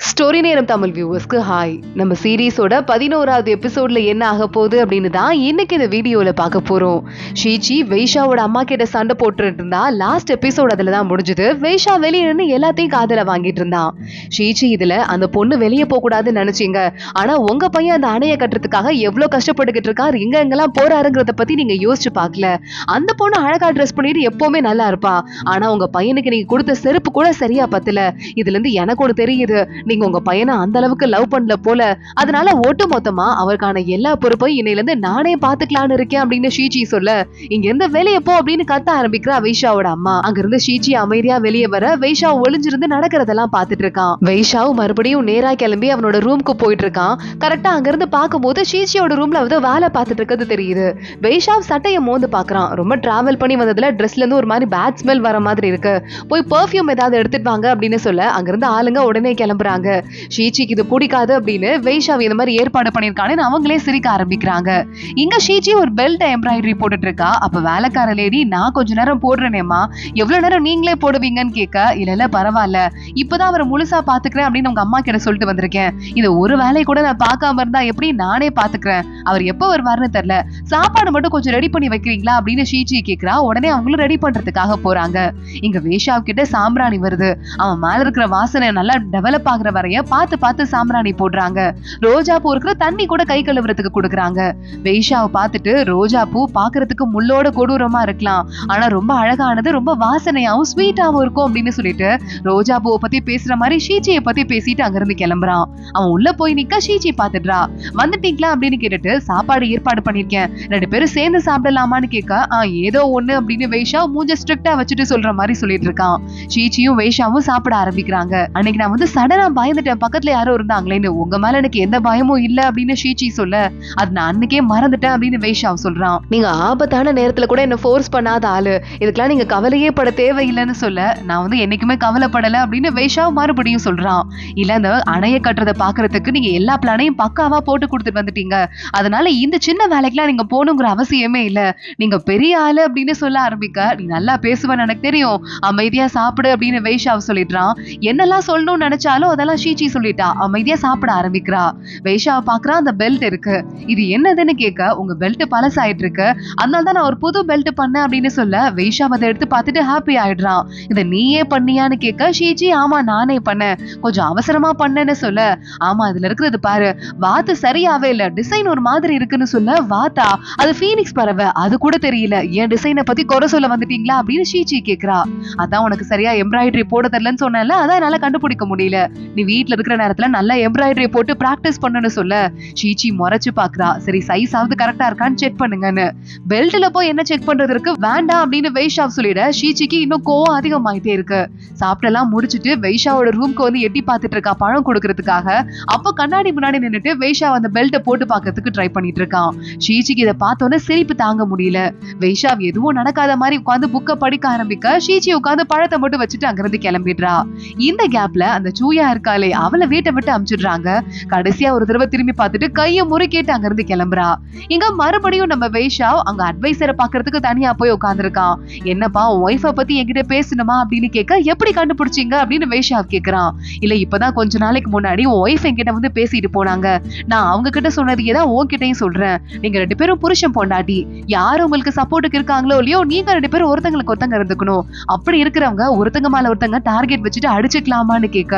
Story நேரம் Tamil வியூவர்ஸ்க்கு hi. நம்ம சீரீஸோட 11வது எபிசோட்ல என்ன ஆக போகுது அப்படின்னு தான் இன்னைக்கு இந்த வீடியோல பார்க்க போறோம். ஷீச்சி வைஷாவோட அம்மா கிட்ட சண்டை போட்டுட்டு இருந்தா. லாஸ்ட் எபிசோட் அதுல தான் முடிஞ்சது. வைஷா வெளியே நின்று எல்லாத்தையும் காதல வாங்கிட்டு இருந்தான். ஷீச்சி இதுல அந்த பொண்ணு வெளியே போக கூடாதுன்னு நினைச்சீங்க, ஆனா உங்க பையன் அந்த அணைய கட்டுறதுக்காக எவ்வளவு கஷ்டப்பட்டுக்கிட்டு இருக்காரு, எங்கெல்லாம் போறாருங்கிறத பத்தி நீங்க யோசிச்சு பார்க்கல. அந்த பொண்ணு அழகா ட்ரெஸ் பண்ணிட்டு எப்பவுமே நல்லா இருப்பா, ஆனா உங்க பையனுக்கு நீங்க கொடுத்த செருப்பு கூட சரியா பத்தல. இதுல இருந்து எனக்கு ஒண்ணு தெரியுது, நீங்க உங்க பையனை அந்த அளவுக்கு லவ் பண்ணல போல. அதனால ஒட்டு மொத்தமா அவருக்கான எல்லா பொறுப்பையும் இன்னையில இருந்து நானே பாத்துக்கலான்னு இருக்கேன் அப்படின்னு ஷீச்சி சொல்ல, இங்க இருந்து வெளியே போ அப்படின்னு கத்த ஆரம்பிக்கிறா வைஷாவோட அம்மா. அங்க இருந்து ஷீச்சி அமைதியா வெளியே வர வைஷா ஒளிஞ்சிருந்து நடக்கிறதெல்லாம் பாத்துட்டு இருக்கான். வைஷாவும் மறுபடியும் நேரா கிளம்பி அவனோட ரூமுக்கு போயிட்டு இருக்கான். கரெக்டா அங்க இருந்து பாக்கும்போது ஷீச்சியோட ரூம்ல வந்து வேலை பார்த்துட்டு இருக்கிறது தெரியுது. வைஷா சட்டையை மோந்து பாக்குறான். ரொம்ப டிராவல் பண்ணி வந்ததுல ட்ரெஸ்ல இருந்து ஒரு மாதிரி பேட் ஸ்மெல் வர மாதிரி இருக்கு, போய் பெர்ஃபியூம் ஏதாவது எடுத்துட்டு வாங்க அப்படின்னு சொல்ல அங்கிருந்து ஆளுங்க உடனே கிளம்புறாங்க. ஷீச்சிக்கு இது பிடிக்காது அப்படின்னு வைஷாவி இந்த மாதிரி ஏற்பாடு பண்ணிருக்கானு அவங்களே சிரிக்க ஆரம்பிக்கிறாங்க. இங்க ஷீச்சி ஒரு பெல்ட் எம்ப்ராய்டரி போட்டுட்டு இருக்கா. அப்ப வேலைக்கார லேடி, நான் கொஞ்ச நேரம் போடுறேனேம்மா, எவ்வளவு நேரம் நீங்களே போடுவீங்கன்னு கேட்க, இல்ல பரவாயில்ல, இப்பதான் அவரை முழுசா பாத்துக்கிறேன் அப்படின்னு உங்க அம்மா கிட்ட சொல்லிட்டு வந்திருக்கேன். இது ஒரு வேலையை கூட நான் பார்க்காம இருந்தா எப்படி, நானே பாத்துக்கிறேன், அவர் எப்ப வருவாருன்னு தெரியல, சாப்பாடு மட்டும் கொஞ்சம் ரெடி பண்ணி வைக்கிறீங்களா அப்படின்னு ஷீச்சி கேக்குறா. உடனே அவங்களும் ரெடி பண்றதுக்காக போறாங்க. இங்க வைஷா கிட்ட சாம்பிராணி வருது. அவன் மேல இருக்கிற வாசனை நல்லா டெவலப் ஆகுற வரைய பார்த்து பார்த்து சாம்பிராணி போடுறாங்க. ரோஜா பூ இருக்கிற தண்ணி கூட கை கழுவுறதுக்கு கொடுக்குறாங்க. வைஷாவை பார்த்துட்டு, ரோஜா பூ பாக்குறதுக்கு முள்ளோட கொடூரமா இருக்கலாம், ஆனா ரொம்ப அழகானது, ரொம்ப வாசனையாவும் ஸ்வீட்டாவும் இருக்கும் அப்படின்னு சொல்லிட்டு ரோஜா பூவை பத்தி பேசுற மாதிரி ஷீச்சியை பத்தி பேசிட்டு அங்கிருந்து கிளம்புறான். அவன் உள்ள போய் நிக்க ஷீச்சி பாத்துடுறா. வந்துட்டீங்களா அப்படின்னு கேட்டுட்டு, சாப்பாடு ஏற்பாடு பண்ணிருக்கேன், 2 பேரும் சேர்ந்து சாப்பிடலாமான்னு கேட்க, ஏதோ ஒண்ணு அப்படின்னு வைஷா மூஞ்ச ஸ்ட்ரிக்டா வச்சுட்டு சொல்ற மாதிரி சொல்லிட்டு இருக்கான். ஷீச்சியும் வைஷாவும் சாப்பிட ஆரம்பிக்கிறாங்க. அன்னைக்கு நான் வந்து சடனா பயந்துட்டேன், பக்கத்துல யாரோ இருந்தாங்களேன்னு, உங்க மேல எனக்கு எந்த பயமும் இல்ல அப்படின்னு ஷீச்சி சொல்ல, அது நான் அன்னைக்கே மறந்துட்டேன் அப்படின்னு வைஷா சொல்றான். நீங்க ஆபத்தான நேரத்துல கூட என்ன ஃபோர்ஸ் பண்ணாத ஆளு, இதுக்கெல்லாம் நீங்க கவலையே பட தேவையில்லைன்னு சொல்ல, நான் வந்து என்னைக்குமே கவலைப்படல அப்படின்னு வைஷா மறுபடியும் சொல்றான். இல்ல, அந்த அணைய கட்டுறத பாக்குறதுக்கு நீங்க எல்லா பிளானையும் பக்காவா போட்டு கொடுத்துட்டு வந்துட்டீங்க, அதனால இந்த சின்ன வேலைக்கெல்லாம் நீங்க போகணுங்கிற அவசியமே இல்ல, நீங்க பெரிய ஆளு அப்படின்னு சொல்ல ஆரம்பிக்க, நீ நல்லா பேசுவேன்னு எனக்கு தெரியும், அமைதியா சாப்பிடு அப்படின்னு வைஷா சொல்லிடுறான். என்னெல்லாம் சொல்லணும்னு நினைச்சாலும் அதெல்லாம் ஷீச்சி சொல்லிட்டா. அமைதியா சாப்பிட ஆரம்பிக்கிறா. வைஷாவை பாக்குறா. அந்த பெல்ட் இருக்கு, இது என்னதுன்னு கேட்க, உங்க பெல்ட் பழசாயிட்டு இருக்கு, அதனால தான் நான் ஒரு புது பெல்ட் பண்ணேன் அப்படின்னு சொல்ல, வைஷா அதை எடுத்து பார்த்துட்டு ஹாப்பி ஆயிடுறான். இதை நீயே பண்ணியான்னு கேட்க, ஷீச்சி ஆமா நானே பண்ணேன், கொஞ்சம் அவசரமா பண்ணேன்னு சொல்ல, ஆமா அதுல இருக்கிறது பாரு, வாத்து சரியாவே இல்ல, டிசைன் ஒரு மாதிரி இருக்குன்னு சொல்ல, வாத்தா அது ஃபீனிக்ஸ் பறவை, அது கூட தெரியல, என் டிசைனை பத்தி குறை சொல்ல வந்துட்டீங்களா அப்படின்னு ஷீச்சி கேக்குறா. அதான் உனக்கு சரியா எம்ப்ராய்டரி போட தெரியலன்னு சொன்னேன்ல, அதான் என்னால கண்டுபிடிக்க முடியல, நீ வீட்டுல இருக்கிற நேரத்துல நல்லா எம்ப்ராய்டரி போட்டு பிராக்டிஸ் பண்ணணும்னு சொல்ல, ஷீச்சி முறைச்சு பாக்குறா. சரி சைஸ் ஆவது கரெக்டா இருக்கான்னு செக் பண்ணுங்கன்னு. பெல்ட்ல போய் என்ன செக் பண்றது இருக்கு, வேண்டாம் அப்படின்னு வைஷா சொல்லிட, ஷீச்சிக்கு இன்னும் கோவம் அதிகமாயிட்டே இருக்கு. சாப்பிட்டெல்லாம் முடிச்சுட்டு வைஷாவோட ரூம்க்கு வந்து எட்டி பார்த்துட்டு இருக்கா பழம் கொடுக்கறதுக்காக. அப்போ கண்ணாடி முன்னாடி நின்னுட்டு வைஷா அந்த பெல்ட்டை போட்டு பாக்கிறதுக்கு ட்ரை பண்ணிட்டு இருக்கான். ஷீச்சிக்கு இதை பார்த்தோன்னே சிரிப்பு தாங்க முடியல. வைஷா எதுவும் நடக்காத மாதிரி உட்காந்து புக்க படிக்க ஆரம்பிக்க, ஷீச்சி உட்காந்து பழத்தை மட்டும் வச்சுட்டு அங்கிருந்து கிளம்பிடுறா. இந்த கேப்ல அந்த சூயா இருக்காளே, அவளை வீட்டை விட்டு அனுப்பிச்சிடுறாங்க. கடைசியா ஒரு தடவை திரும்பி பார்த்துட்டு கைய முறுக்கிட்டு அங்கிருந்து கிளம்புறா. இங்க மறுபடியும் நம்ம வைஷா அங்க அட்வைசரை பாக்குறதுக்கு தனியா போய் உட்காந்துருக்கான். என்னப்பா உன் ஒய்ஃபை பத்தி என்கிட்ட பேசணுமா அப்படின்னு கேட்க, எப்படி கண்டுபிடிச்சீங்க அப்படின்னு வைஷா கேக்குறான். இல்ல இப்பதான் கொஞ்ச நாளைக்கு முன்னாடி உன் ஒய்ஃப் என்கிட்ட வந்து பேசிட்டு போனாங்க, நான் அவங்க கிட்ட சொன்னதையே தான் உன்கிட்டயும் சொல்றேன், நீங்க 2 பேரும் புருஷன் பொண்டாட்டி, யாரு உங்களுக்கு சப்போர்ட்டுக்கு இருக்காங்களோ இல்லையோ, நீங்க 2 பேரும் ஒருத்தங்களுக்கு ஒருத்தங்க இருந்துக்கணும், அப்படி இருக்கிறவங்க ஒருத்தங்க மேல ஒருத்தங்க டார்கெட் வச்சுட்டு அடிச்சுக்கலாமான்னு கேட்க,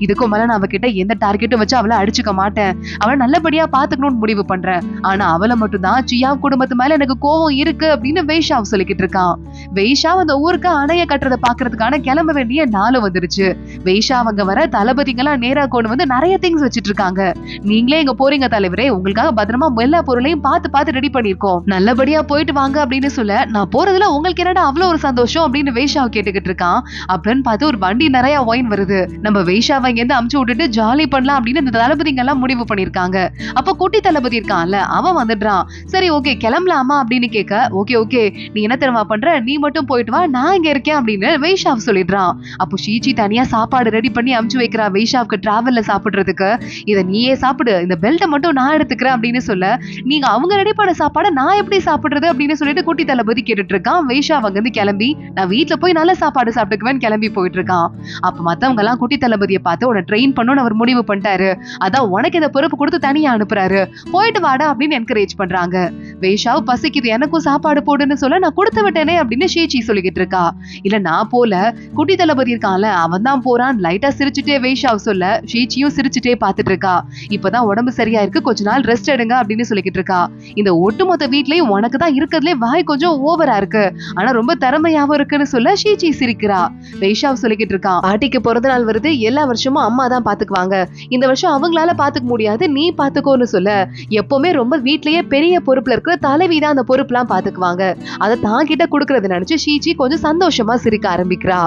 இதுக்கும் மேல நான் அவகிட்ட எந்த டார்கெட்டும் வச்சு அவளை அடிச்சுக்க மாட்டேன், அவளை நல்லபடியா பாத்துக்கணும்னு முடிவு பண்றேன், ஆனா அவளை மட்டும் தான் சியா குடும்பத்து மேல எனக்கு கோவம் இருக்கு அப்படின்னு வைஷா சொல்லிக்கிட்டு இருக்கான். வைஷா அந்த ஊருக்கு அணைய கட்டுறதை பாக்குறதுக்கான கிளம்ப வேண்டிய நாளும் வந்துருச்சு. வைஷா அவங்க வர தளபதிகளா நேரா கொண்டு வந்து நிறைய திங்ஸ் வச்சிட்டு இருக்காங்க. நீங்களே இங்க போறீங்க தலைவரே, உங்களுக்காக பத்திரமா எல்லா பொருளையும் பார்த்து ரெடி பண்ணிருக்கோம், நல்லபடியா போயிட்டு வாங்க அப்படின்னு சொல்ல, நான் போறதுல உங்களுக்கு என்னடா அவ்வளவு ஒரு சந்தோஷம் அப்படின்னு வைஷா கேட்டுக்கிட்டு இருக்கான். அப்படின்னு பார்த்து ஒரு வண்டி நிறைய ஒயின் வருது. நம்ம வைஷாவை இங்க இருந்து அமுச்சு விட்டுட்டு ஜாலி பண்ணலாம் அப்படின்னு இந்த தளபதிங்க எல்லாம் முடிவு பண்ணிருக்காங்க. அப்ப குட்டி தளபதி இருக்கான்ல, அவன் வந்துடுறான். சரி ஓகே கிளம்பலாமா அப்படின்னு கேட்க, ஓகே நீ என்ன தெரியுமா பண்ற, நீ மட்டும் போயிட்டு வா, நான் இங்க இருக்கேன் அப்படின்னு வைஷா சொல்லிடுறான். அப்போ ஷீச்சி தனியா சாப்பாடு ரெடி பண்ணி அமுச்சு வைக்கிறா வைஷாவுக்கு டிராவல்ல சாப்பிடுறதுக்கு. இதை நீயே சாப்பிடு, இந்த பெல்ட்டை மட்டும் நான் எடுத்துக்கிறேன் அப்படின்னு சொல்ல, நீங்க அவங்க ரெடி பண்ண சாப்பாடை நான் எப்படி சாப்பிடுறது அப்படின்னு சொல்லிட்டு குட்டி தளபதி கேட்டுட்டு இருக்கான். வைஷா அங்க இருந்து கிளம்பி, நான் வீட்டுல போய் நல்ல சாப்பாடு சாப்பிட்டுக்குவேன் கிளம்பி போயிட்டு இருக்கான். அப்ப மத்தவங்க எல்லாம் குட்டி தளபதியை பார்த்து உன்னை ட்ரெயின் பண்ணணும்னு அவர் முடிவு பண்ணிட்டாரு. அதான் உனக்கு இந்த பொறுப்பு கொடுத்து தனியா அனுப்புறாரு, போயிட்டு வாடா அப்படின்னு என்கரேஜ் பண்றாங்க. வேஷாவு பசிக்குது, எனக்கும் சாப்பாடு போடுன்னு சொல்ல நான் கொடுத்து விட்டேனே அப்படின்னு ஷீச்சி சொல்லிக்கிட்டு இருக்கா. இல்ல நான் போல, குட்டி தளபதி இருக்கான்ல அவன் தான் போறான் லைட்டா சிரிச்சுட்டே வேஷாவ் சொல்ல ஷீச்சியும் சிரிச்சுட்டே பாத்துட்டு இருக்கா. இப்பதான் உடம்பு சரியா இருக்கு, கொஞ்ச நாள் ரெஸ்ட் எடுங்க அப்படின்னு சொல்லிக்கிட்டு இருக்கா. இந்த ஒட்டுமொத்த வீட்லயும் உனக்கு தான் இருக்கிறதுலே வாய் கொஞ்சம் ஓவரா இருக்கு, ஆனா ரொம்ப திறமையாவும் இருக்குன்னு சொல்ல ஷீச்சி சிரிக்கிறா. வேஷாவ் சொல்லிக்கிட்டு இருக்கான், பாட்டிக்கு பிறந்த நாள் வருது, எல்லா வருஷமும் அம்மா தான் பாத்துக்குவாங்க, இந்த வருஷம் அவங்களால பாத்துக்க முடியாது, நீ பாத்துக்கோன்னு சொல்ல எப்பவுமே ரொம்ப வீட்லயே பெரிய பொறுப்புல இருக்கிற தலைவி தான் அந்த பொறுப்புலாம் பாத்துக்குவாங்க, அதை தான் கிட்ட குடுக்கறது நினைச்சு ஷீச்சி கொஞ்சம் சந்தோஷமா சிரிக்க ஆரம்பிக்கிறா.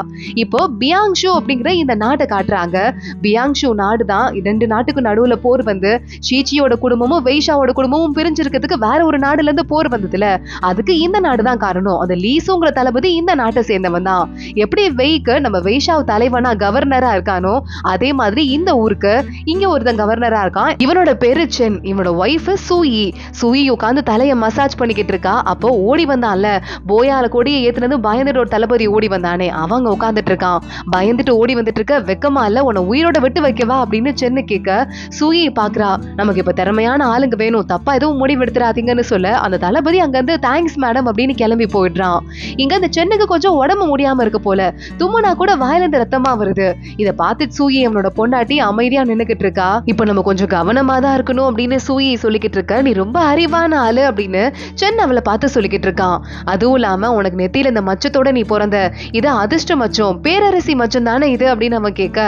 இப்போ பியாங்ஷு அப்படிங்கிற இந்த நாட்டை காட்டுறாங்க. பியாங்ஷு நாடு தான் 2 நாட்டுக்கு நடுவுல போர் வந்து ஷீச்சியோட குடும்பமும் வெய்ஷாவோட குடும்பமும் பிரிஞ்சிருக்கிறதுக்கு வேற ஒரு நாடுல இருந்து போர் வந்ததுல அதுக்கு இந்த நாடு தான் காரணம். அந்த லீசுங்கிற தளபதி இந்த நாட்டை சேர்ந்தவன் தான். எப்படி வெய்க்கு நம்ம வெய்ஷாவ் தலைவனா கவர்னரா இருக்கானோ அதே மாதிரி இந்த ஊருக்கு இங்க ஒருத்தன் கவர்னரா இருக்கான். இவனோட பேரு சென், இவனோட ஒய்ஃப் சூயி. சூயி உட்காந்து தலைய மசாஜ் பண்ணிக்கிட்டு இருக்கா. அப்போ ஓடி வந்தான்ல போயால கொடியை ஏத்துனது பயந்துட்டு ஒரு தளபதி ஓடி வந்தானே அவங்க உட்காந்துட்டு இருக்கான். பயந்துட்டு ஓடி வந்துட்டு இருக்க, வெக்கமா இல்ல உன்னை உயிரோட விட்டு வைக்கவா அப்படின்னு சென்னு கேட்க சூயை பாக்குறா. நமக்கு இப்ப திறமையான ஆளுங்க வேணும், தப்பா எதுவும் முடிவு எடுத்துறாதீங்கன்னு சொல்ல அந்த தளபதி அங்க இருந்து தேங்க்ஸ் மேடம் அப்படின்னு கிளம்பி போயிடுறான். இங்க அந்த சென்னுக்கு கொஞ்சம் உடம்பு முடியாம இருக்கு போல, தும்முனா கூட வாயில இருந்து ரத்தமா வருது. இத பார்த்து சூயை அவனோட பொண்டாட்டி அமைதியா நின்னுக்கிட்டு இருக்கா. இப்ப நம்ம கொஞ்சம் கவனமா தான் இருக்கணும் அப்படின்னு சூயை சொல்லிக்கிட்டு இருக்க. நீ ரொம்ப அறிவான ஆளு அப்படின்னு சென் அவளை பார்த்து சொல்லிக்கிட்டு இருக்கான். அதுவும் இல்லாம உனக்கு நெத்தியில இந்த மச்சத்தோட நீ பிறந்த, இது அதிர்ஷ்ட மச்சம், பேரரசி மச்சம் தானே இது அப்படின்னு அவன் கேட்க,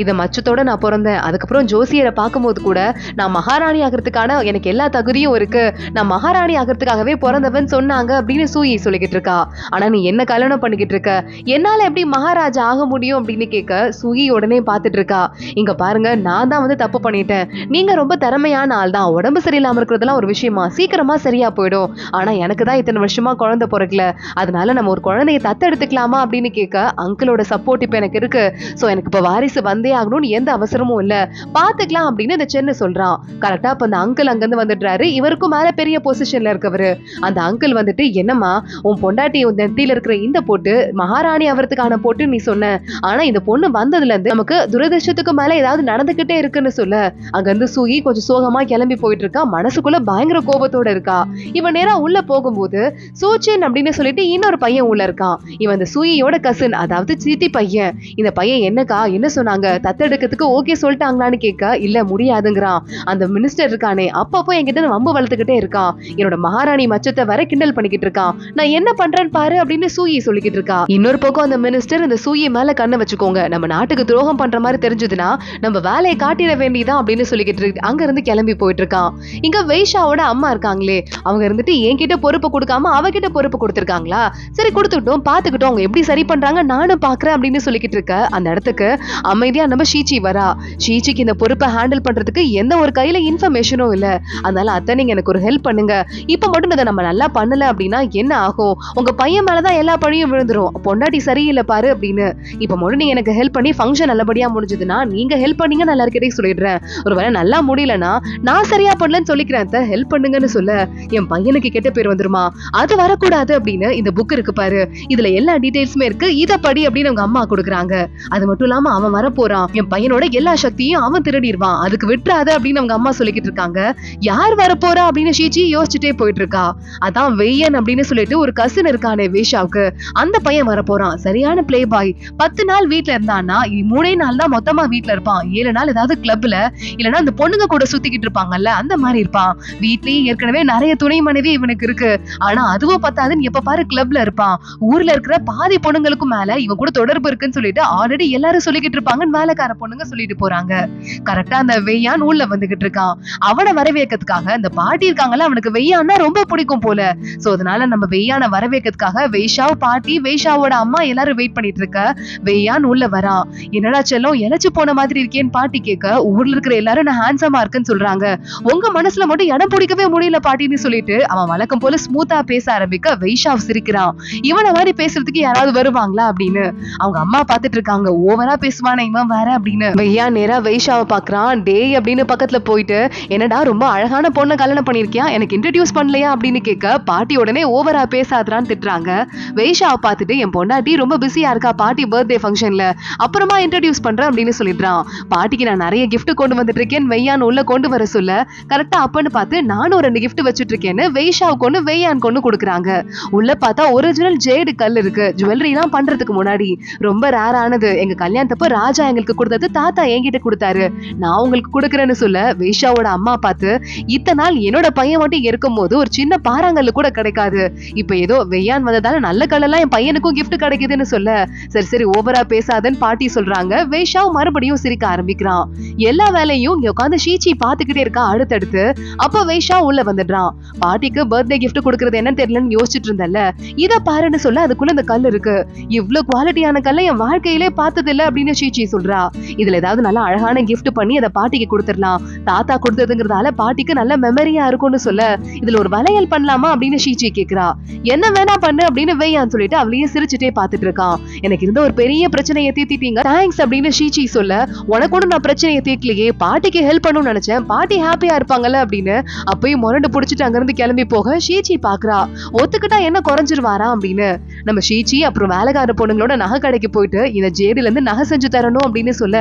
இத மச்சத்தோட நான் பிறந்தேன், அதுக்கப்புறம் ஜோசியரை பார்க்கும்போது கூட நான் மகாராணி ஆகிறதுக்கான எனக்கு எல்லா தகுதியும் இருக்கு, நான் மகாராணி ஆகிறதுக்காகவே பிறந்தவன் சொன்னாங்க அப்படின்னு சூயை சொல்லிக்கிட்டு இருக்கா. ஆனா நீ என்ன கல்யாணம் பண்ணிக்கிட்டு இருக்க, என்னால எப்படி மகாராஜா ஆக முடியும் அப்படின்னு கேட்க சூயை உடனே பார்த்துட்டு இருக்கா. இங்க பாருங்க, நான் தான் வந்து தப்பு பண்ணிட்டேன், நீங்க ரொம்ப திறமையான ஆள் தான், உடம்பு சரியில்லாம இருக்கிறதுலாம் ஒரு விஷயமா, சீக்கிரமா சரியா போயிடும், ஆனா எனக்கு தான் இத்தனை வருஷமா குழந்தை பிறக்கல, அதனால நம்ம ஒரு குழந்தைய தத்தெடுத்துக்கலாமா அப்படின்னு கேட்க அங்கிளோட சப்போர்ட் இப்ப எனக்கு இருக்கு, சோ எனக்கு இப்ப வாரிசு வந்தே ஆகணும்னு எந்த அவசரமும் இல்ல, பாத்துக்கலாம் அப்படின்னு இந்த சென்னு சொல்றான். கரெக்டா அப்ப அந்த அங்கிள் அங்கிருந்து வந்துடுறாரு. இவருக்கும் மேல பெரிய பொசிஷன்ல இருக்கவரு. அந்த அங்கிள் வந்துட்டு, என்னம்மா உன் பொண்டாட்டி நெத்தியில இருக்கிற இந்த போட்டு மகாராணி அவரத்துக்கான போட்டு நீ சொன்ன, ஆனா இந்த பொண்ணு வந்ததுல இருந்து நமக்கு துரதிருஷ்டத்துக்கு மேல ஏதாவது நடந்துகிட்டே இருக்குன்னு சொல்ல அங்க இருந்து சூயி கொஞ்சம் சோகமா கிளம்பி போயிட்டு இருக்கா. மனசுக்குள்ள பயங்கர கோபத்தோட இருக்கா. இவன் நேரா உள்ள போகும்போது சூச்சன் அப்படின்னு சொல்லிட்டு இன்னொரு பையன் உள்ள இருக்கான். இவன் அந்த சூயோட கசின், அதாவது சித்தி பையன். இந்த பையன் என்னக்கா என்ன சொன்னாங்க, தத்தெடுக்கிறதுக்கு ஓகே சொல்லிட்டாங்களான்னு கேட்க, இல்ல முடியாதுங்கிறான். அந்த மினிஸ்டர் இருக்கானே அப்பப்போ என்கிட்ட வம்பு வளர்த்துக்கிட்டே இருக்கான், என்னோட மகாராணி மச்சத்தை வர கிண்டல் பண்ணிக்கிட்டு இருக்கான், நான் என்ன பண்றேன்னு பாரு அப்படின்னு சூயை சொல்லிக்கிட்டு இருக்கா. இன்னொரு பக்கம் அந்த மினிஸ்டர் இந்த சூயை மேல கண்ணை வச்சுக்கோங்க, நம்ம நாட்டுக்கு துரோகம் பண்ற மாதிரி தெரிஞ்சதுன்னா நம்ம வேலையை காட்டிட வேண்டியதான் அப்படின்னு சொல்லிக்கிட்டு இருக்கு. அங்க இருந்து கிளம்பி போயிட்டு இருக்கான். இங்க வெய்ஷாவோட அம்மா இருக்காங்களே அவங்க இருந்துட்டு என்கிட்ட பொறுப்பு கொடுக்காம அவகிட்ட பொறுப்பு கொடுத்திருக்காங்களா, சரி கொடுத்துட்டோம் பாத்துக்கிட்டோம், அவங்க எப்படி சரி பண்றாங்க நானும் பாக்குறேன் அப்படின்னு சொல்லிக்கிட்டு இருக்க. அந்த இடத்துக்கு அமைதியா நம்ம ஷீச்சி வரா. ஷீச்சிக்கு இந்த பொறுப்பை ஹேண்டில் பண்றதுக்கு எந்த ஒரு கையில இன்ஃபர்மேஷனும் இல்ல, அதனால அத்தை நீங்க எனக்கு ஒரு ஹெல்ப் பண்ணுங்க, இப்ப மட்டும் இதை நம்ம நல்லா பண்ணல அப்படின்னா என்ன ஆகும், உங்க பையன் மேலதான் எல்லா பழியும் விழுந்துரும், பொண்டாட்டி சரியில்லை பாரு அப்படின்னு. இப்ப மட்டும் நீங்க எனக்கு ஹெல்ப் பண்ணி ஃபங்க்ஷன் நல்லபடியா முடிஞ்சதுன்னா நீங்க ஹெல்ப் பண்ணீங்க, நல்லா இருக்கே சொல்லிடுறேன், ஒருவேளை நல்லா முடியலன்னா நான் சரியா பண்ணலன்னு சொல்லிக்கிறேன், ஹெல்ப் பண்ணுங்கன்னு சொல்ல என் பையனுக்கு கெட்ட பேர் வந்துருமா, அது வரக்கூடாது அப்படின்னு இந்த புக் இருக்கு பாரு, இதுல எல்லா டீடைல்ஸுமே இருக்கு, இத படி அப்படின்னு அவங்க அம்மா கொடுக்குறாங்க. அது மட்டும் இல்லாம அவன் வர போறான், என் பையனோட எல்லா சக்தியும் அவன் திருடிடுவான், அதுக்கு விட்டுறாது அப்படின்னு அவங்க அம்மா சொல்லிக்கிட்டு இருக்காங்க. யார் வர போறா அப்படின்னு ஷீச்சி யோசிச்சுட்டே போயிட்டு இருக்கா. அதான் வெய்யன் அப்படின்னு சொல்லிட்டு ஒரு கசின் இருக்கானே வேஷாவுக்கு, அந்த பையன் வர போறான். சரியான பிளே பாய், 10 நாள் வீட்டுல இருந்தான்னா 3 நாள் தான் மொத்தமா வீட்டுல இருப்பான், 7 நாள் ஏதாவது கிளப்ல இல்லன்னா அந்த பொண்ணுங்க கூட சுத்திக்கிட்டு இருப்பாங்கல்ல அந்த மாதிரி இருப்பான். வீட்லயே ஏற்கனவே நிறைய துணை மனைவி இவனுக்கு இருக்கு, ஆனா அதுவும் பத்தாதுன்னு எப்ப பாரு கிளப்ல இருப்பான். ஊர்ல இருக்கிற பாதி பொண்ணுங்களுக்கும் மேல இவன் கூட தொடர்பு இருக்குன்னு சொல்லிட்டு ஆல்ரெடி எல்லாரும் சொல்லிக்கிட்டு இருப்பாங்கன்னு வேலைக்கார பொண்ணுங்க சொல்லிட்டு போறாங்க. கரெக்டா அந்த வெய்யான் உள்ள வந்துகிட்டு இருக்கான். அவனை வரவேற்கிறதுக்காக அந்த பாட்டி இருக்காங்கல்ல அவனுக்கு வெய்யான்னா ரொம்ப பிடிக்கும் போல. சோ அதனால நம்ம வெய்யான வரவேற்கிறதுக்காக வெய்ஷாவ் பாட்டி வெய்ஷாவோட அம்மா எல்லாரும் வெயிட் பண்ணிட்டு இருக்க. வெய்யான் உள்ள வரா. என்னடா செல்லம் இழைச்சு போன மாதிரி இருக்கேன்னு பாட்டி கேட்க, ஊர்ல இருக்கிற எல்லாரும் நான் ஹேண்ட்ஸமா இருக்குன்னு சொல்றாங்க, உங்க மனசுல மட்டும் இடம் பிடிக்கவே முடியல பாட்டின்னு சொல்லிட்டு அவன் வழக்கம் போல ஸ்மூத்தா பேச ஆரம்பிக்க வெய்ஷாவ் சிரிக்கிறான். இவனை மாதிரி பேசுறதுக்கு யாராவது வருவாங்களா அப்படின்னு அவங்க அம்மா பாத்துட்டு இருக்காங்க. ஓவரா பேசுவானே இவன் வேற அப்படின்னு. வெய்யா நேரா வெய்ஷாவை பாக்குறான். டேய் அப்படின்னு பக்கத்துல போயிட்டு, என்னடா ரொம்ப அழகான பொண்ணை கல்யாணம் பண்ணிருக்கியா, எனக்கு இன்ட்ரடியூஸ் பண்ணலையா அப்படின்னு கேட்க பாட்டி உடனே ஓவரா பேசாதரான்னு திட்டுறாங்க. வெய்ஷாவை பார்த்துட்டு, என் பொண்டாட்டி ரொம்ப பிஸியா இருக்கா பாட்டி பர்த்டே ஃபங்க்ஷன்ல, அப்புறமா இன்ட்ரடியூஸ் பண்றேன் அப்படின்னு சொல்லிடுறான். பாட்டிக்கு நான் நிறைய gift கொண்டு வந்துட்டு இருக்கேன் வெய்யான் உள்ள கொண்டு வர சொல்ல கரெக்டா அப்பன்னு பார்த்து நானும் 2 gift வச்சிட்டு இருக்கேன்னு வெய்ஷாவுக்கு ஒண்ணு வெய்யான் கொண்டு கொடுக்குறாங்க. உள்ள பார்த்தா ஒரிஜினல் ஜேடு கல் இருக்கு. ஜுவல்லரி எல்லாம் பண்றதுக்கு முன்னாடி ரொம்ப ரேர் ஆனது. எங்க கல்யாணத்தப்ப ராஜா எங்களுக்கு கொடுத்தது தாத்தா என்கிட்ட கொடுத்தாரு, நான் உங்களுக்கு கொடுக்குறேன்னு சொல்ல வெய்ஷாவோட அம்மா பார்த்து இத்தனை நாள் என்னோட பையன் மட்டும் இருக்கும் போது ஒரு சின்ன பாறாங்கல்லு கூட கிடைக்காது, இப்ப ஏதோ வெய்யான் வந்ததால நல்ல கல்லெல்லாம் என் பையனுக்கும் gift கிடைக்குதுன்னு சொல்ல சரி சரி ஓவரா பேசாதன்னு பாட்டி சொல்றாங்க. வெய்ஷாவ் மறுபடியும் சிரிக்க ஆரம்பிக்கிறான். எல்லா வேலையும் இங்க உட்காந்து ஷீச்சி பாத்துக்கிட்டே இருக்கா. அடுத்தடுத்து அப்ப வெய்ஷா உள்ள வந்துடுறான். பாட்டிக்கு பர்த்டே gift கொடுக்கறது என்ன தெரியலன்னு யோசிச்சுட்டு இருந்தல, இத பாருன்னு சொல்ல அதுக்குள்ள இந்த கல் இருக்கு. இவ்வளவு குவாலிட்டியான கல்லை என் வாழ்க்கையிலே பார்த்தது இல்ல அப்படின்னு ஷீச்சி சொல்றா. இதுல ஏதாவது நல்ல அழகான gift பண்ணி அதை பாட்டிக்கு கொடுத்துடலாம், தாத்தா கொடுத்ததுங்கிறதால பாட்டிக்கு நல்ல மெமரியா இருக்கும்னு சொல்ல இதுல ஒரு வளையல் பண்ணலாமா அப்படின்னு ஷீச்சி கேக்குறா. என்ன வேணா பண்ணு அப்படின்னு வெய்யான் சொல்லிட்டு அவளையே சிரிச்சுட்டே பாத்துட்டு இருக்கான். எனக்கு இருந்த ஒரு பெரிய பிரச்சனையை தீர்த்திட்டீங்க தேங்க்ஸ் அப்படின்னு ஷீச்சி சொல்ல உனக்கு ஒண்ணு நான் பிரச்சனையை தீர்க்கலையே, பாட்டிக்கு ஹெல்ப் பண்ணணும்னு நினைச்சேன், பாட்டி ஹாப்பியா இருப்பாங்கல்ல அப்படின்னு அப்பயும் முரண்டு புடிச்சிட்டு அங்க இருந்து கிளம்பி போக ஷீச்சி பாக்குறா. ஒத்துக்கிட்டா என்ன குறைஞ்சிருவாரா அப்படின்னு. நம்ம ஷீச்சி அப்புறம் வேலைக்கார பொண்ணுங்களோட நகை கடைக்கு போயிட்டு இந்த ஜேடில இருந்து நகை செஞ்சு தரணும் அப்படின்னு சொல்ல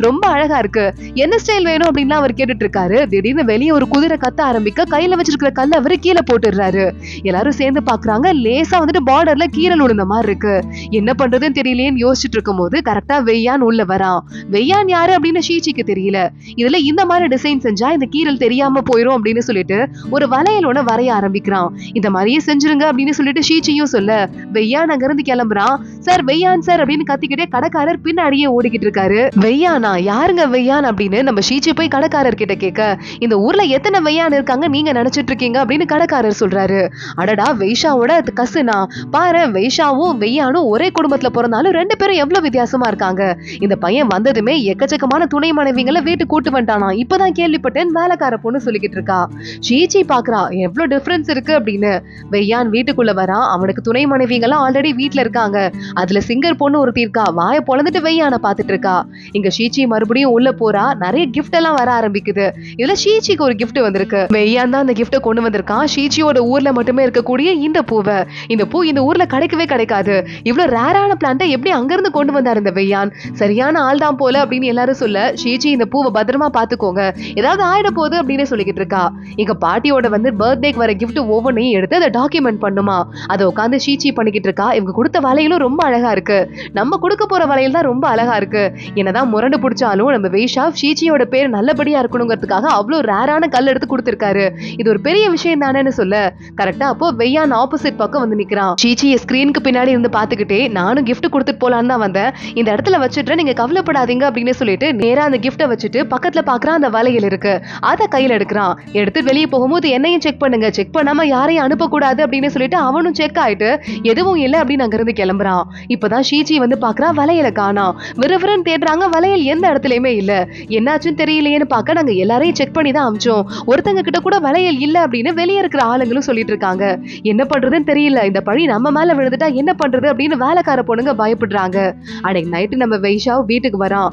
ரொம்ப அழகா இருக்கு, என்ன ஸ்டைல் வேணும் அப்படின்னு அவர் கேட்டுட்டு இருக்காரு. திடீர்னு வெளியே ஒரு குதிரை கத்த ஆரம்பிக்க கையில வச்சிருக்கிற கல்ல அவரு கீழே போட்டுடுறாரு. எல்லாரும் சேர்ந்து பாக்குறாங்க. லேசா வந்துட்டு பார்டர்ல கீரல் விழுந்த மாதிரி இருக்கு. என்ன பண்றதுன்னு தெரியலேன்னு யோசிச்சுட்டு இருக்கும் போது கரெக்டா வெய்யான் உள்ள வரான். வெய்யான் யாரு அப்படின்னு ஷீச்சிக்கு தெரியல. இதுல இந்த மாதிரி டிசைன் செஞ்சா இந்த கீரல் தெரியாம போயிரும் அப்படின்னு சொல்லிட்டு ஒரு வளையலோட வரைய ஆரம்பிக்கிறான். இந்த மாதிரியே செஞ்சிருங்க அப்படின்னு சொல்லிட்டு ஷீச்சியும் சொல்ல வெய்யான் அங்க இருந்து கிளம்புறான். சார் வெய்யான் சார் அப்படின்னு கத்திக்கிட்டே கடைக்காரர் பின்னாடியே ஓடிக்கிட்டு இருக்காரு. வெய்யானா யாருங்க வெய்யான் அப்படின்னு நம்ம ஷீச்சி போய் கடைக்காரர் கிட்ட கேட்க இந்த ஊர்ல எத்தனை வெய்யான் இருக்காங்க நீங்க நினைச்சிட்டு இருக்கீங்க அப்படின்னு கடைக்காரர் சொல்றாரு. அடடா வெய்ஷாவோட கசுனா பாரு, வெய்ஷாவும் வெய்யானும் ஒரே குடும்பத்துல பிறந்தாலும் 2 பேரும் எவ்வளவு வித்தியாசமா இருக்காங்க. இந்த பையன் வந்ததுமே எக்கச்சக்கமான துணை மனைவிங்களை வீட்டு கூட்டு வந்துட்டானா, இப்பதான் கேள்விப்பட்டேன் வேலைக்கார பொண்ணு சொல்லிக்கிட்டு இருக்கா. ஷீச்சி பாக்குறா எவ்வளவு டிஃபரன்ஸ் இருக்கு அப்படின்னு. வெய்யான் வீட்டுக்குள்ள வரான். அவனுக்கு துணை மனைவிங்கெல்லாம் ஆல்ரெடி வீட்டுல இருக்காங்க. அதுல சிங்கர் பொண்ணு ஒருத்தி இருக்கா. வாய பொழந்துட்டு வெய்யான பாத்துட்டு இருக்கா. இங்க ஷீச்சி மறுபடியும் உள்ள போறா. நிறைய கிஃப்ட் எல்லாம் வர ஆரம்பிக்குது. இதுல ஷீச்சிக்கு ஒரு கிஃப்ட் வந்திருக்கு. வெய்யான் தான் அந்த கிஃப்ட கொண்டு வந்திருக்கான். ஷீச்சியோட ஊர்ல மட்டுமே இருக்கக்கூடிய இந்த பூவை. இந்த பூ இந்த ஊர்ல கிடைக்கவே கிடைக்காது. இவ்வளவு ரேரான பிளான்ட்டை எப்படி அங்க இருந்து கொண்டு வந்தாரு இந்த வெய்யான், சரியான ஆள் தான் போல அப்படின்னு எல்லாரும் சொல்ல ஷீச்சி இந்த பூவை பத்திரமா பாத்துக்கோங்க, ஏதாவது ஆயிட போகுது அப்படின்னு சொல்லிக்கிட்டு இருக்கா. எங்க பாட்டியோட வந்து பர்த்டேக்கு வர கிஃப்ட் ஒவ்வொன்றையும் எடுத்து அதை டாக்குமெண்ட் பண்ணுமா. அதை உட்காந்து ஷீச்சி பண்ணிக்கிட்டு இருக்கா. இவங்க கொடுத்த வளையலும் ரொம்ப அழகா இருக்கு, நம்ம கொடுக்க போற வளையல் தான் ரொம்ப அழகா இருக்கு. என்னதான் முரண்டு பிடிச்சாலும் நம்ம வெய்ஷா ஷீச்சியோட பேர் நல்லபடியா இருக்கணுங்கிறதுக்காக அவ்வளவு ரேரான கல் எடுத்து கொடுத்திருக்காரு. இது ஒரு பெரிய விஷயம் தானேன்னு சொல்ல கரெக்டா அப்போ வெய்யான் ஆப்போசிட் பக்கம் வந்து நிக்கிறான். ஷீச்சியை ஸ்கிரீனுக்கு பின்னாடி இருந்து பாத்துக்கிட்டே நானும் கிஃப்ட் கொடுத்துட்டு போலான்னு தான் வந்தேன், இந்த இடத்துல வச்சுட்டு நீங்க கவலைப்படாதீங்க அப்படின்னு சொல்லிட்டு நேரா அந்த கிஃப்ட வச்சுட்டு பக்கத்துல பாக்குறான். அந்த வளையல் இருக்கு, அத கையில எடுக்கிறான். எடுத்து வெளியே போகும்போது என்னையும் செக் பண்ணுங்க, செக் பண்ணாம யாரையும் அனுப்பக்கூடாது அப்படின்னு சொல்லிட்டு அவனும் செக் ஆயிட்டு எதுவும் இல்லை அப்படின்னு அங்க இருந்து கிளம்புறான். இப்பதான் ஷீச்சி வந்து பாக்குறா. வளையலை காணோம். விறுவிறுன்னு தேடுறாங்க. வளையல் எந்த இடத்துலயுமே இல்ல. என்னாச்சுன்னு தெரியலையேன்னு பார்க்க நாங்க எல்லாரையும் செக் பண்ணி தான் அமிச்சோம். ஒருத்தங்க கிட்ட கூட வளையல் இல்ல அப்படின்னு வெளியே இருக்கிற ஆளுங்களும் சொல்லிட்டு இருக்காங்க. என்ன பண்றதுன்னு தெரியல, இந்த பழி நம்ம மேல விழுந்துட்டா என்ன பண்றது அப்படின்னு வேலைக்கார பொண்ணுங்க பயப்படுறாங்க. அன்னைக்கு நைட்டு நம்ம வெய்ஷா வீட்டுக்கு வரான்.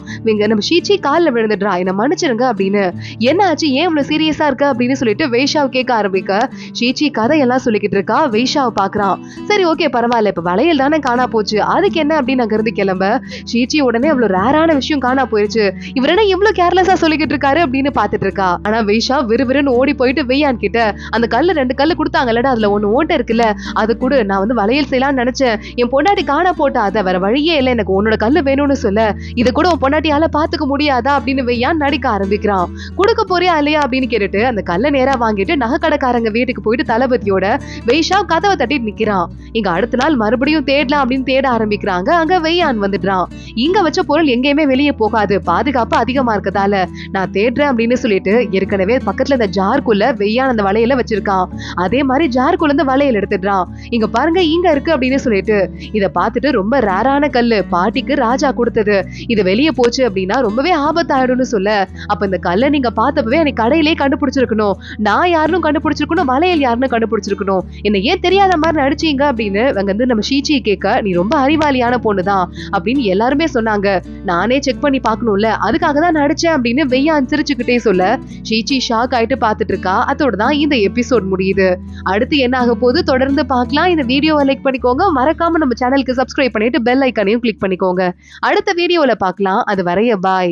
நம்ம ஷீச்சி காலில் விழுந்துடுறா, என்ன மன்னிச்சிருங்க அப்படின்னு. என்ன ஆச்சு, ஏன் இவ்வளவு சீரியஸா இருக்க அப்படின்னு சொல்லிட்டு வெய்ஷாவை கேட்க ஆரம்பிக்க ஷீச்சி கதையெல்லாம் சொல்லிக்கிட்டு இருக்கா. வெய்ஷாவை பாக்குறான். சரி ஓகே பரவாயில்ல, இப்ப வளையல் தானே காணா போச்சு, அதுக்கு என்ன அப்படின்னு அங்க இருந்து கிளம்ப ஷீச்சி உடனே அவ்வளவு ரேரான விஷயம் காணா போயிருச்சு, இவர் என்ன இவ்வளவு கேர்லெஸ்ஸா சொல்லிக்கிட்டு இருக்காரு அப்படின்னு பாத்துட்டு இருக்கா. ஆனா வெய்ஷா விறுவிறுன்னு ஓடி போயிட்டு வெய்யான் கிட்ட அந்த கல்லு 2 கல்லு கொடுத்தாங்கல்ல, அதுல ஒண்ணு ஓட்ட இருக்குல்ல, அது கூட நான் வந்து வளையல் செய்யலாம்னு நினைச்சேன், என் பொண்டாட்டி காணா போட்டா, அத வேற வழியே இல்ல, எனக்கு உன்னோட கல்லு வேணும்னு சொல்ல இத கூட உன் பொண்டாட்டியால பாத்துக்க முடியாதா அப்படின்னு வெய்யான் நடிக்க ஆரம்பிக்கிறான். கொடுக்க போறியா இல்லையா அப்படின்னு கேட்டுட்டு அந்த கல்லை நேரா வாங்கிட்டு நகை கடைக்காரங்க வீட்டுக்கு போயிட்டு தளபதியோட வெய்ஷா கதவை தட்டிட்டு நிக்கிறான். இங்க அடுத்த நாள் மறுபடியும் தேடலாம் அப்படின்னு தேட ஆரம்பிக்கிறாங்க. அங்க வெய்யான் வந்துடுறான். இங்க வச்ச பொருள் எங்கேயுமே வெளியே போகாது, பாதுகாப்பு அதிகமா இருக்கதால நான் தேடுறேன் அப்படின்னு சொல்லிட்டு ஏற்கனவே பக்கத்துல இந்த ஜார்க்குள்ள வெய்யான் அந்த வளையல வச்சிருக்கான். அதே மாதிரி ஜார்க்குள்ள இருந்து வளையல் எடுத்துடுறான். இங்க பாருங்க இங்க இருக்கு அப்படின்னு சொல்லிட்டு இத பாத்துட்டு ரொம்ப ரேரான கல்லு, பாட்டிக்கு ராஜா கொடுத்தது, இது வெளியே போச்சு அப்படின்னா ரொம்பவே ஆபத்தாயிடும்னு சொல்ல அப்ப இந்த கல்லை நீங்க பார்த்தப்பவே எனக்கு கடையிலே கண்டுபிடிச்சிருக்கணும், நான் யாருன்னு கண்டுபிடிச்சிருக்கணும், வளையல் யாருன்னு கண்டுபிடிச்சிருக்கணும், என்ன ஏன் தெரியாத மாதிரி நடிச்சீங்க அப்படின்னு அங்க வந்து நம்ம ஷீச்சியை கேட்க நீ ரொம்ப அறிவாளியான பொண்ணுதான் அப்படின்னு எல்லாருமே சொன்னாங்க, நானே செக் பண்ணி பார்க்கணும்ல அதுக்காக தான் நடிச்சேன் அப்படின்னு வெய்யான் சிரிச்சுக்கிட்டே சொல்ல ஷீச்சி ஷாக் ஆயிட்டு பாத்துட்டு இருக்கா. அதோட தான் இந்த எபிசோட் முடியுது. அடுத்து என்ன ஆக போகுது தொடர்ந்து பார்க்கலாம். இந்த வீடியோவை லைக் பண்ணிக்கோங்க, மறக்காம நம்ம சேனலுக்கு சப்ஸ்கிரைப் பண்ணிட்டு பெல் ஐக்கானையும் கிளிக் பண்ணிக்கோங்க. அடுத்த வீடியோல பார்க்கலாம். அது வரைய பாய்.